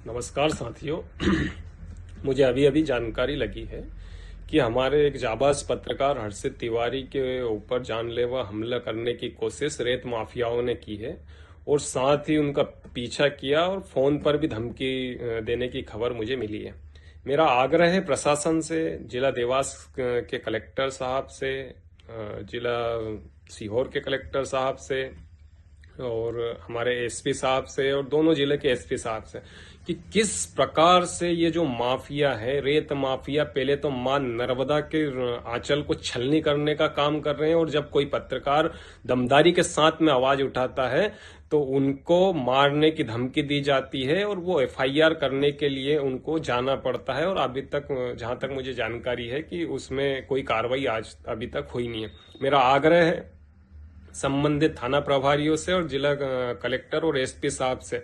नमस्कार साथियों। मुझे अभी अभी जानकारी लगी है कि हमारे एक जाबाज पत्रकार हर्षित तिवारी के ऊपर जानलेवा हमला करने की कोशिश रेत माफियाओं ने की है और साथ ही उनका पीछा किया और फोन पर भी धमकी देने की खबर मुझे मिली है। मेरा आग्रह है प्रशासन से, जिला देवास के कलेक्टर साहब से, जिला सीहोर के कलेक्टर साहब से और हमारे एसपी साहब से और दोनों जिले के एसपी साहब से कि किस प्रकार से ये जो माफिया है, रेत माफिया, पहले तो मां नर्मदा के आंचल को छलनी करने का काम कर रहे हैं और जब कोई पत्रकार दमदारी के साथ में आवाज उठाता है तो उनको मारने की धमकी दी जाती है और वो एफआईआर करने के लिए उनको जाना पड़ता है। और अभी तक जहां तक मुझे जानकारी है कि उसमें कोई कार्रवाई आज अभी तक हुई नहीं है। मेरा आग्रह है संबंधित थाना प्रभारियों से और जिला कलेक्टर और एसपी साहब से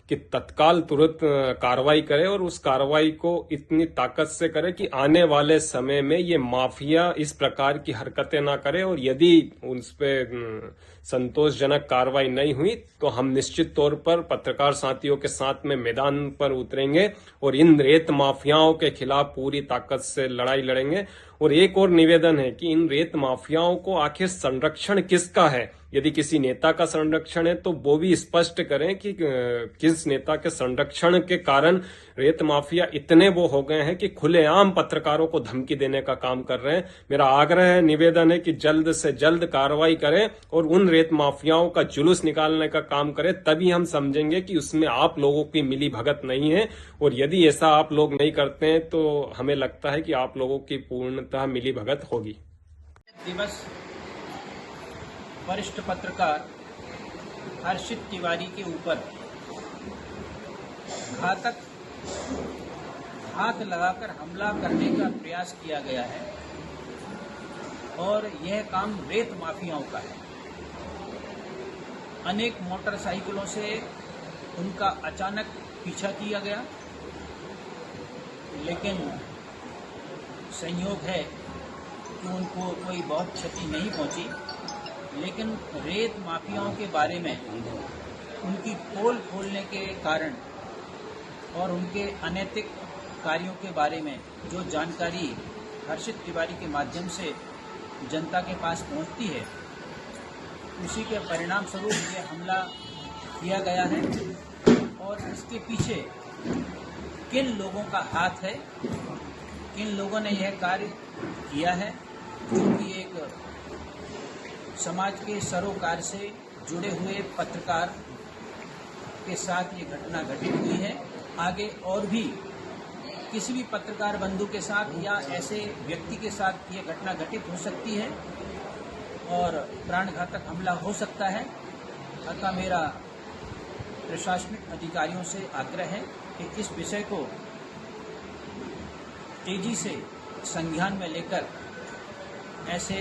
कि तत्काल तुरंत कार्रवाई करे और उस कार्रवाई को इतनी ताकत से करे कि आने वाले समय में ये माफिया इस प्रकार की हरकतें ना करे। और यदि उस पर संतोषजनक कार्रवाई नहीं हुई तो हम निश्चित तौर पर पत्रकार साथियों के साथ में मैदान पर उतरेंगे और इन रेत माफियाओं के खिलाफ पूरी ताकत से लड़ाई लड़ेंगे। और एक और निवेदन है कि इन रेत माफियाओं को आखिर संरक्षण किसका है। यदि किसी नेता का संरक्षण है तो वो भी स्पष्ट करें कि किस नेता के संरक्षण के कारण रेत माफिया इतने वो हो गए हैं कि खुलेआम पत्रकारों को धमकी देने का काम कर रहे हैं। मेरा आग्रह है, निवेदन है कि जल्द से जल्द कार्रवाई करें और उन रेत माफियाओं का जुलूस निकालने का काम करें। तभी हम समझेंगे कि उसमें आप लोगों की मिली भगत नहीं है। और यदि ऐसा आप लोग नहीं करते हैं तो हमें लगता है कि आप लोगों की पूर्णतः मिली भगत होगी। दिवस वरिष्ठ पत्रकार हर्षित तिवारी के ऊपर घातक हाथ लगाकर हमला करने का प्रयास किया गया है और यह काम रेत माफियाओं का है। अनेक मोटरसाइकिलों से उनका अचानक पीछा किया गया, लेकिन संयोग है कि उनको कोई बहुत क्षति नहीं पहुंची। लेकिन रेत माफियाओं के बारे में उनकी पोल खोलने के कारण और उनके अनैतिक कार्यों के बारे में जो जानकारी हर्षित तिवारी के माध्यम से जनता के पास पहुंचती है, उसी के परिणाम स्वरूप ये हमला किया गया है। और इसके पीछे किन लोगों का हाथ है, किन लोगों ने यह कार्य किया है, जो कि एक समाज के सरोकार से जुड़े हुए पत्रकार के साथ ये घटना घटित हुई है। आगे और भी किसी भी पत्रकार बंधु के साथ या ऐसे व्यक्ति के साथ ये घटना घटित हो सकती है और प्राणघातक हमला हो सकता है। अतः मेरा प्रशासनिक अधिकारियों से आग्रह है कि इस विषय को तेजी से संज्ञान में लेकर ऐसे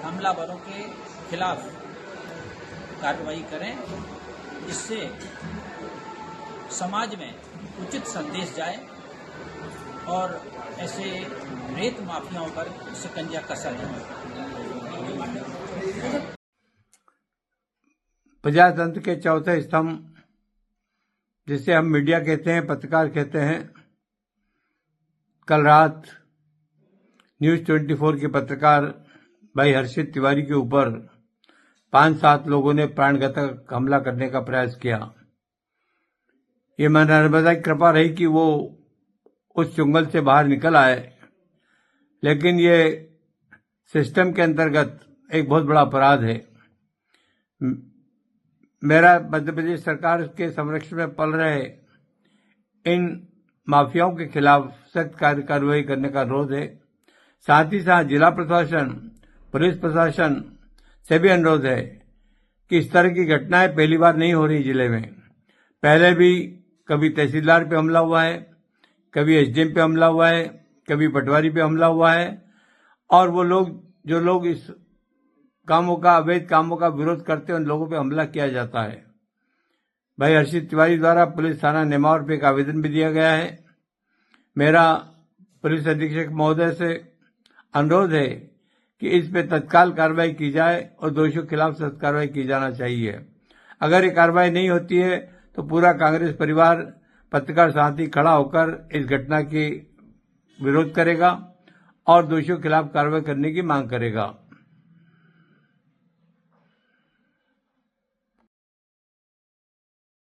हमलावरों के खिलाफ कार्रवाई करें, जिससे समाज में उचित संदेश जाए और ऐसे रेत माफियाओं पर शिकंजा कसा जाए। प्रजातंत्र के चौथे स्तंभ, जिसे हम मीडिया कहते हैं, पत्रकार कहते हैं, कल रात न्यूज 24 के पत्रकार भाई हर्षित तिवारी के ऊपर 5-7 लोगों ने प्राणघातक हमला करने का प्रयास किया। ये मां नर्मदा की कृपा रही कि वो उस चुंगल से बाहर निकल आए, लेकिन ये सिस्टम के अंतर्गत एक बहुत बड़ा अपराध है। मेरा मध्य प्रदेश सरकार के संरक्षण में पल रहे इन माफियाओं के खिलाफ सख्त कार्रवाई करने का अनुरोध है। साथ ही साथ जिला प्रशासन, पुलिस प्रशासन से भी अनुरोध है कि इस तरह की घटनाएं पहली बार नहीं हो रही जिले में। पहले भी कभी तहसीलदार पे हमला हुआ है, कभी एसडीएम पे हमला हुआ है, कभी पटवारी पे हमला हुआ है। और वो लोग जो लोग इस कामों का, अवैध कामों का विरोध करते हैं, उन लोगों पे हमला किया जाता है। भाई हर्षित तिवारी द्वारा पुलिस थाना नेमावर पे एक आवेदन भी दिया गया है। मेरा पुलिस अधीक्षक महोदय से अनुरोध है कि इस पे तत्काल कार्रवाई की जाए और दोषियों के खिलाफ सख्त कार्रवाई की जाना चाहिए। अगर ये कार्रवाई नहीं होती है तो पूरा कांग्रेस परिवार पत्रकार साथी खड़ा होकर इस घटना की विरोध करेगा और दोषियों के खिलाफ कार्रवाई करने की मांग करेगा।